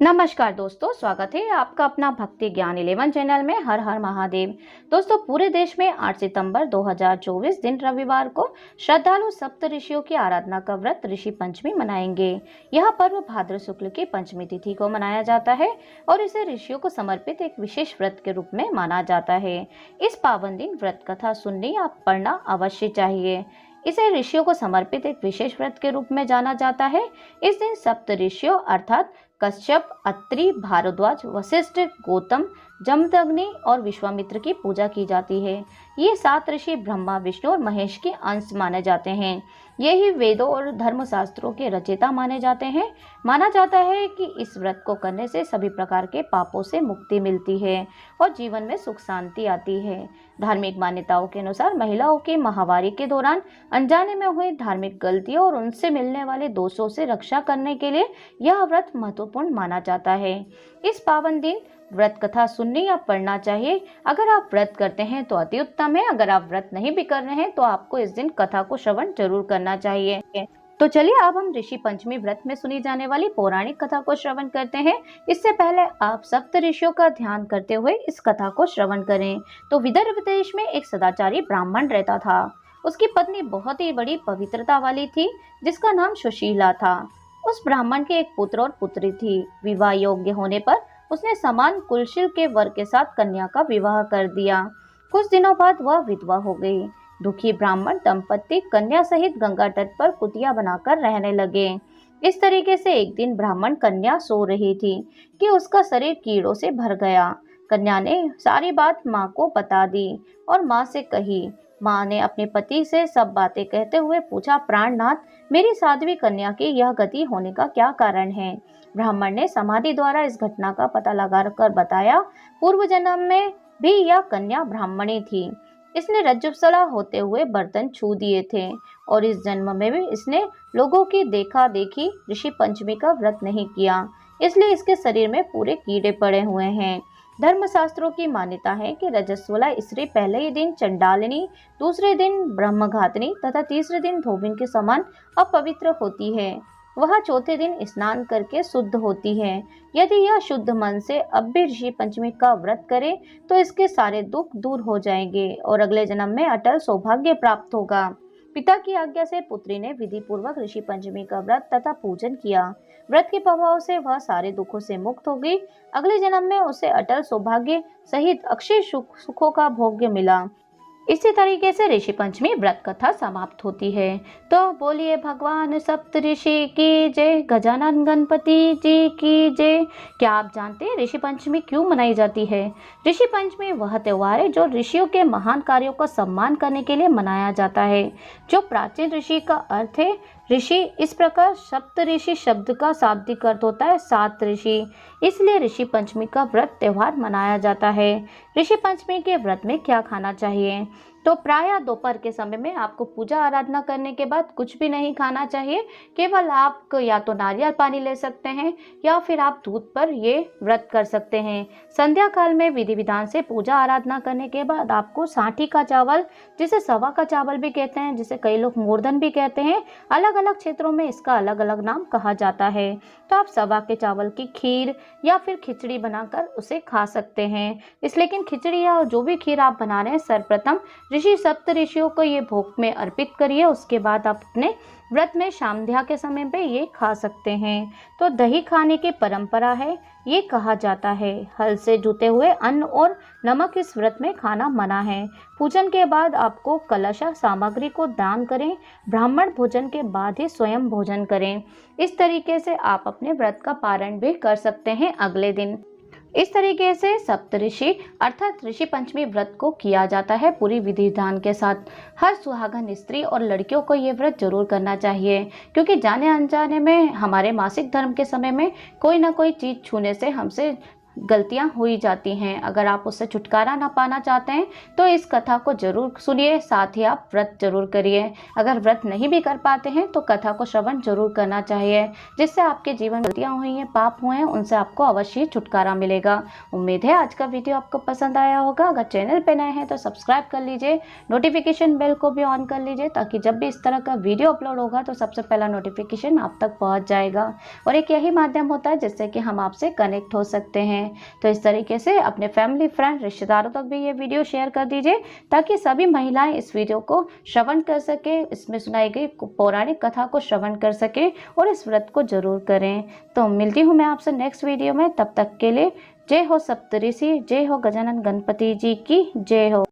नमस्कार दोस्तों, स्वागत है आपका अपना भक्ति ज्ञान 11 चैनल में। हर हर महादेव। दोस्तों, पूरे देश में 8 सितंबर 2024 दिन रविवार को श्रद्धालु सप्त ऋषियों की आराधना का व्रत ऋषि पंचमी मनाएंगे। यह पर्व भाद्र शुक्ल की पंचमी तिथि को मनाया जाता है और इसे ऋषियों को समर्पित एक विशेष व्रत के रूप में माना जाता है। इस पावन दिन व्रत कथा सुननी या पढ़ना अवश्य चाहिए। इसे ऋषियों को समर्पित एक विशेष व्रत के रूप में जाना जाता है। इस दिन सप्त ऋषियों अर्थात कश्यप, अत्रि, भारद्वाज, वशिष्ठ, गौतम, जमदग्नि और विश्वामित्र की पूजा की जाती है। ये 7 ऋषि ब्रह्मा, विष्णु और महेश के अंश माने जाते हैं। यही वेदों और धर्मशास्त्रों के रचयिता माने जाते हैं। माना जाता है कि इस व्रत को करने से सभी प्रकार के पापों से मुक्ति मिलती है और जीवन में सुख शांति आती है। धार्मिक मान्यताओं के अनुसार महिलाओं की माहवारी के दौरान अनजाने में हुई धार्मिक गलतियों और उनसे मिलने वाले दोषों से रक्षा करने के लिए यह व्रत महत्वपूर्ण माना जाता है। इस पावन दिन व्रत कथा सुननी या पढ़ना चाहिए। अगर आप व्रत करते हैं तो अति उत्तम है। अगर आप व्रत नहीं भी कर रहे हैं तो आपको इस दिन कथा को श्रवण जरूर करना चाहिए। तो चलिए अब हम ऋषि पंचमी व्रत में सुनी जाने वाली पौराणिक कथा को श्रवण करते हैं। इससे पहले आप सप्त ऋषियों का ध्यान करते हुए इस कथा को श्रवण करें। तो विदर्भ देश में एक सदाचारी ब्राह्मण रहता था। उसकी पत्नी बहुत ही बड़ी पवित्रता वाली थी, जिसका नाम सुशीला था। उस ब्राह्मण के एक पुत्र और पुत्री थी। विवाह योग्य होने पर उसने समान कुलशील के वर के साथ कन्या का विवाह कर दिया। कुछ दिनों बाद वह विधवा हो गई। दुखी ब्राह्मण दंपति कन्या सहित गंगा तट पर कुटिया बनाकर रहने लगे। इस तरीके से एक दिन ब्राह्मण कन्या सो रही थी कि उसका शरीर कीड़ों से भर गया। कन्या ने सारी बात माँ को बता दी और माँ से कही। माँ ने अपने पति से सब बातें कहते हुए पूछा, प्राणनाथ, मेरी साध्वी कन्या की यह गति होने का क्या कारण है? ब्राह्मण ने समाधि द्वारा इस घटना का पता लगाकर बताया। पूर्व जन्म में भी यह कन्या ब्राह्मणी थी। इसने रज्जुसला होते हुए बर्तन छू दिए थे और इस जन्म में भी इसने लोगों की देखा देखी ऋषि पंचमी का व्रत नहीं किया, इसलिए इसके शरीर में पूरे कीड़े पड़े हुए हैं। धर्मशास्त्रों की मान्यता है कि रजस्वला स्त्री पहले ही दिन चंडालिनी, दूसरे दिन ब्रह्मघातिनी तथा तीसरे दिन धोबिन के समान अपवित्र होती है। वह चौथे दिन स्नान करके शुद्ध होती है। यदि यह शुद्ध मन से अब भी ऋषि पंचमी का व्रत करे तो इसके सारे दुख दूर हो जाएंगे और अगले जन्म में अटल सौभाग्य प्राप्त होगा। पिता की आज्ञा से पुत्री ने विधि पूर्वक ऋषि पंचमी का व्रत तथा पूजन किया। व्रत के प्रभाव से वह सारे दुखों से मुक्त हो गई। अगले जन्म में उसे अटल सौभाग्य सहित अक्षय सुखों का भोग्य मिला। इसी तरीके से ऋषि पंचमी व्रत कथा समाप्त होती है। तो बोलिए भगवान सप्त ऋषि की जय, गजानन गणपति जी की जय। क्या आप जानते हैं ऋषि पंचमी क्यों मनाई जाती है? ऋषि पंचमी वह त्योहार है जो ऋषियों के महान कार्यों का सम्मान करने के लिए मनाया जाता है। जो प्राचीन ऋषि का अर्थ है ऋषि, इस प्रकार सप्त ऋषि शब्द का शाब्दिक अर्थ होता है 7 ऋषि। इसलिए ऋषि पंचमी का व्रत त्योहार मनाया जाता है। ऋषि पंचमी के व्रत में क्या खाना चाहिए? तो प्रायः दोपहर के समय में आपको पूजा आराधना करने के बाद कुछ भी नहीं खाना चाहिए। केवल आप या तो नारियल पानी ले सकते हैं या फिर आप दूध पर ये व्रत कर सकते हैं। संध्या काल में विधि विधान से पूजा आराधना करने के बाद आपको साठी का चावल, जिसे सवा का चावल भी कहते हैं, जिसे कई लोग मोरधन भी कहते हैं, अलग अलग क्षेत्रों में इसका अलग अलग नाम कहा जाता है। तो आप सवा के चावल की खीर या फिर खिचड़ी बनाकर उसे खा सकते हैं। लेकिन खिचड़ी या जो भी खीर आप बना रहे हैं, सर्वप्रथम ऋषि सप्त ऋषियों को ये भोग में अर्पित करिए। उसके बाद आप अपने व्रत में शामध्या के समय पे ये खा सकते हैं। तो दही खाने की परंपरा है। ये कहा जाता है हल से जुते हुए अन्न और नमक इस व्रत में खाना मना है। पूजन के बाद आपको कलशा सामग्री को दान करें। ब्राह्मण भोजन के बाद ही स्वयं भोजन करें। इस तरीके से आप अपने व्रत का पारण भी कर सकते हैं अगले दिन। इस तरीके से सप्तऋषि अर्थात ऋषि पंचमी व्रत को किया जाता है पूरी विधि विधान के साथ। हर सुहागन स्त्री और लड़कियों को ये व्रत जरूर करना चाहिए, क्योंकि जाने अनजाने में हमारे मासिक धर्म के समय में कोई ना कोई चीज छूने से हमसे गलतियां हो ही जाती हैं। अगर आप उससे छुटकारा ना पाना चाहते हैं तो इस कथा को जरूर सुनिए, साथ ही आप व्रत जरूर करिए। अगर व्रत नहीं भी कर पाते हैं तो कथा को श्रवण जरूर करना चाहिए, जिससे आपके जीवन में गलतियां हुई हैं, पाप हुए हैं, उनसे आपको अवश्य छुटकारा मिलेगा। उम्मीद है आज का वीडियो आपको पसंद आया होगा। अगर चैनल पे नए हैं तो सब्सक्राइब कर लीजिए, नोटिफिकेशन बेल को भी ऑन कर लीजिए, ताकि जब भी इस तरह का वीडियो अपलोड होगा तो सबसे पहला नोटिफिकेशन आप तक पहुंच जाएगा। और एक यही माध्यम होता है जिससे कि हम आपसे कनेक्ट हो सकते हैं। तो इस तरीके से अपने फैमिली, फ्रेंड, रिश्तेदारों तक भी ये वीडियो शेयर कर दीजिए, ताकि सभी महिलाएं इस वीडियो को श्रवण कर सके, इसमें सुनाई गई पौराणिक कथा को श्रवण कर सके और इस व्रत को जरूर करें। तो मिलती हूँ मैं आपसे नेक्स्ट वीडियो में। तब तक के लिए जय हो सप्तऋषि, जय हो गजानन गणपति जी की जय हो।